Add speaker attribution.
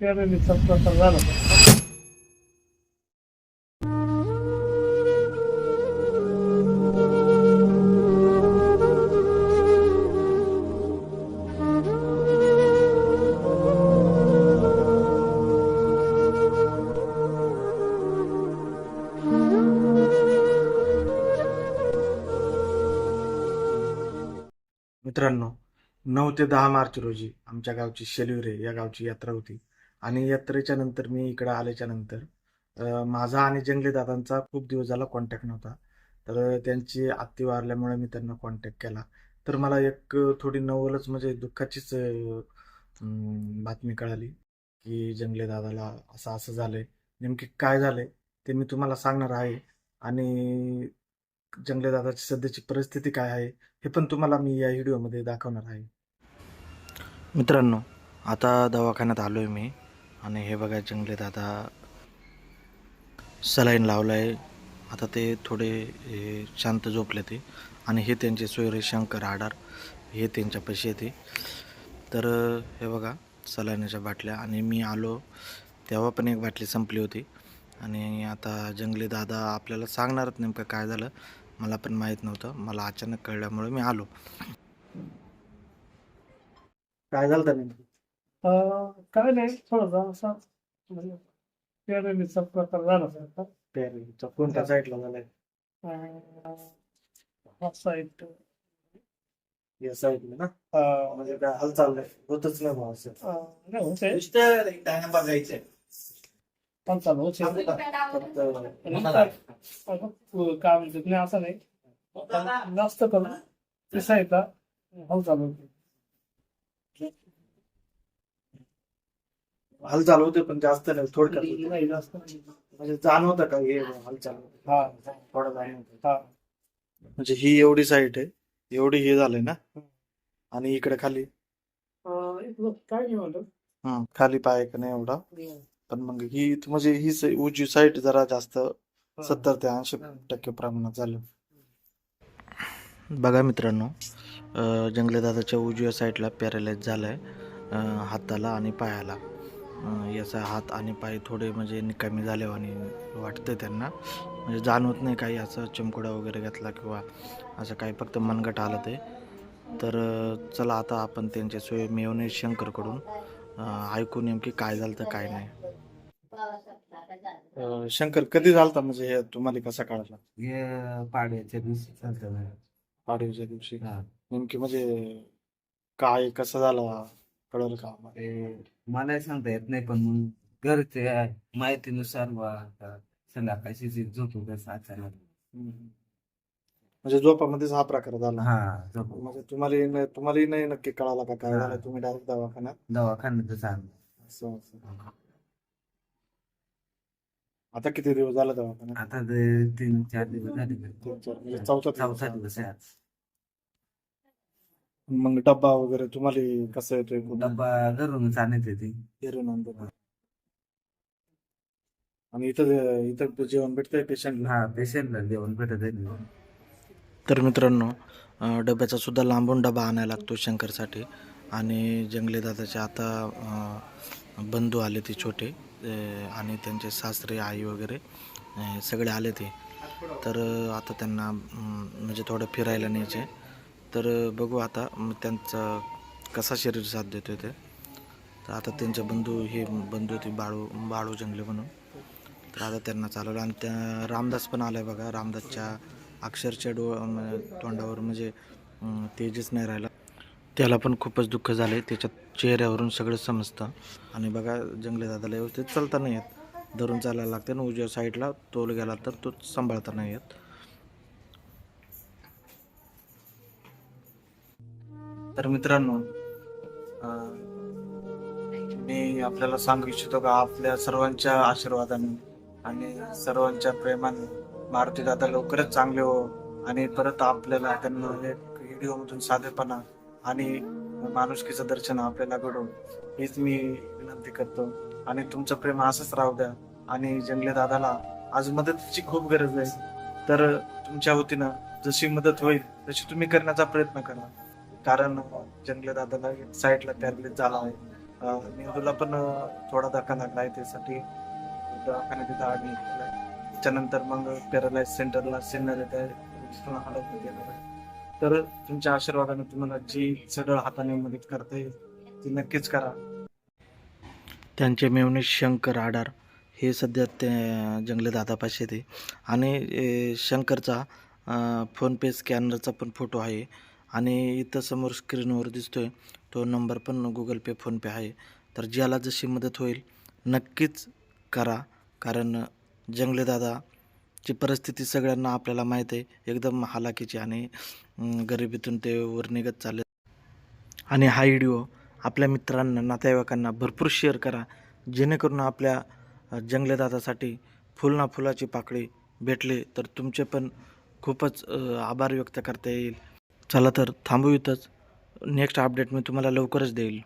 Speaker 1: पेरणीचा प्रकार झाला होता.
Speaker 2: मित्रांनो, 9 ते 10 मार्च रोजी आमच्या गावची शेलविरे या गावची यात्रा होती आणि यात्रेच्या नंतर मी इकडं आल्याच्या नंतर माझा आणि जंगली दादांचा खूप दिवस झाला कॉन्टॅक्ट नव्हता. तर त्यांची आत्ती वारल्यामुळे मी त्यांना कॉन्टॅक्ट केला. तर मला एक थोडी नवलच म्हणजे दुःखाचीच बातमी कळाली की जंगली दादाला असं असं झालंय. नेमकी काय झालंय ते मी तुम्हाला सांगणार आहे आणि जंगली दादाची सध्याची परिस्थिती काय आहे हे पण तुम्हाला मी या व्हिडिओमध्ये दाखवणार आहे. मित्रांनो, आता दवाखान्यात आलोय मी आणि हे बघा जंगली दादा सलाईन लावलाय. आता ते थोडे शांत झोपले ते आणि हे त्यांचे सोयरे शंकर आडार हे त्यांच्यापाशी येते. तर हे बघा सलाईनच्या बाटल्या आणि मी आलो तेव्हा पण एक बाटली संपली होती आणि आता जंगली दादा आपल्याला सांगणारच नेमकं काय झालं. मला पण माहीत नव्हतं. मला अचानक कळल्यामुळे मी आलो. काय झालं नेमकं?
Speaker 1: काय नाही, थोडासा असा म्हणजे पेरणीचा प्रकार झाला होता.
Speaker 2: पेरणीचा कोणत्या साईडला झालाय?
Speaker 1: हा साईट
Speaker 2: या साईडला ना? म्हणजे काय हालचाल नाही होतच नाही भाऊ असं.
Speaker 1: नाही होते,
Speaker 3: नुसतं बघायचं
Speaker 1: पण चालू होते. काय म्हणतात नाही असं नाही, पण जास्त करून ते साईटला चालू होते.
Speaker 2: हालचाल होते पण जास्त नाही, थोडक्यात होते.
Speaker 1: नाही जास्त नाही.
Speaker 2: म्हणजे जाणवतं का हे हालचाल होते?
Speaker 1: हा
Speaker 2: थोडं जाणवतं.
Speaker 1: हा
Speaker 2: म्हणजे ही एवढी साईट आहे, एवढी हे झालंय ना आणि इकडे खाली
Speaker 1: काय नाही म्हणतो.
Speaker 2: खाली पाय का नाही एवढा, पण मग ही म्हणजे ही उजवी साईड जरा जास्त 70 ते 80% प्रमाणात झालं. बघा मित्रांनो, जंगली दादाच्या उजव्या साईडला पॅरालाइज झालंय हाताला आणि पायाला. याचा हात आणि पाय थोडे म्हणजे निकामी झाले आणि वाटतं त्यांना, म्हणजे जाणवत नाही काही असं चिमकुडा वगैरे घेतला किंवा असं काही, फक्त मनगट आलं ते. तर चला आता आपण त्यांचे सोय मेवणे शंकरकडून ऐकू नेमकी काय झालं तर काय नाही. शंकर, कधी झालता म्हणजे हे तुम्हाला कसा कळला?
Speaker 3: हे पाड्याच्या दिवशी चालतं
Speaker 2: पाडव्याच्या दिवशी.
Speaker 3: हा.
Speaker 2: नेमकी म्हणजे काय कसं झालं कळलं का?
Speaker 3: मला सांगता येत नाही, पण मग घरचे माहितीनुसार संध्याकाळची झोपू कसं अचानक.
Speaker 2: म्हणजे झोपामध्येच हा प्रकार झाला?
Speaker 3: हा, झोपू
Speaker 2: म्हणजे तुम्हालाही नाही नक्की कळाला का काय झालं? तुम्ही डायरेक्ट दवाखान्यात?
Speaker 3: दवाखान्यातच आणलं.
Speaker 2: असं. आता किती दिवस झाला दवाखान्यात?
Speaker 3: आता ते 3-4 दिवस झाले.
Speaker 2: 3-4 म्हणजे चौथा दिवस
Speaker 3: चौथा दिवस आहे आज.
Speaker 2: मग डब्बा वगैरे तुम्हाला कसं येतोय?
Speaker 3: डब्बा घरूनच आणत होती.
Speaker 2: फिरून आणतो. आणि इथं जेवण भेटतंय पेशंटला?
Speaker 3: हा, पेशंटला जेवण भेटत आहे.
Speaker 2: तर मित्रांनो, डब्याचा सुद्धा लांबून डबा आणायला लागतो शंकरसाठी. आणि जंगली दादाचे आता बंधू आले ते छोटे आणि त्यांचे सासरे आई वगैरे सगळे आले ते. तर आता त्यांना म्हणजे थोडं फिरायला न्यायचे. तर बघू आता त्यांचा कसा शरीर साथ देतोय ते. तर आता त्यांचे बंधू होते बाळू जंगले म्हणून. तर आता त्यांना चालवलं आणि त्या रामदास पण आलाय बघा. रामदासच्या अक्षरच्या तोंडावर म्हणजे तेजच नाही राहिला. त्याला पण खूपच दुःख झालंय, त्याच्या चेहऱ्यावरून सगळं समजतं. आणि बघा जंगली दादाला व्यवस्थित चालता नाही येत, धरून चालायला लागते आणि उजव्या साईडला तोल गेला तर तो सांभाळता नाही येत. तर मित्रांनो, मी आपल्याला सांगू इच्छितो का आपल्या सर्वांच्या आशीर्वादाने आणि सर्वांच्या प्रेमाने मारुती दादा लवकरच चांगले हो आणि परत आपल्याला त्यांना एक व्हिडिओमधून साधेपणा आणि माणुसकीचं दर्शन आपल्याला घडवून हीच मी विनंती करतो. आणि तुमचं प्रेम असंच राहू द्या. आणि जंगली दादाला आज मदतीची खूप गरज आहे, तर तुमच्या वतीनं जशी मदत होईल तशी तुम्ही करण्याचा प्रयत्न करा. कारण जंगली दादाला साईडला पॅरालिस झाला आहे मेंदूला पण थोडा धक्का लागला आहे, त्यासाठी दवाखान्यात तिथं ॲडमिट केलं आहे. त्याच्यानंतर मग पॅरालाइज सेंटरला सिन्नर येत आहे, हलवण्यात येणार आहे. तर तुमच्या आशीर्वादाने तुम्हाला जी सगळं हाताने मदत करता येईल ती नक्कीच करा. त्यांचे मेवणे शंकर आडार हे सध्या ते जंगले दादापाशी ते आणि शंकरचा फोनपे स्कॅनरचा पण फोटो आहे आणि इथं समोर स्क्रीनवर दिसतोय तो नंबर पण गुगल पे फोनपे आहे. तर ज्याला जशी मदत होईल नक्कीच करा, कारण जंगले दादाची परिस्थिती सगळ्यांना आपल्याला माहीत आहे, एकदम हालाकीची आणि गरिबीतून ते वर निघत चालले. आणि हा व्हिडिओ आपल्या मित्रांना नातेवाईकांना भरपूर शेअर करा, जेणेकरून आपल्या जंगले दादासाठी फुल ना फुलाची पाकळी भेटली तर तुमचे पण खूपच आभार व्यक्त करता येईल. चला तर थांबू इथंच. नेक्स्ट अपडेट मी तुम्हाला लवकरच देईल.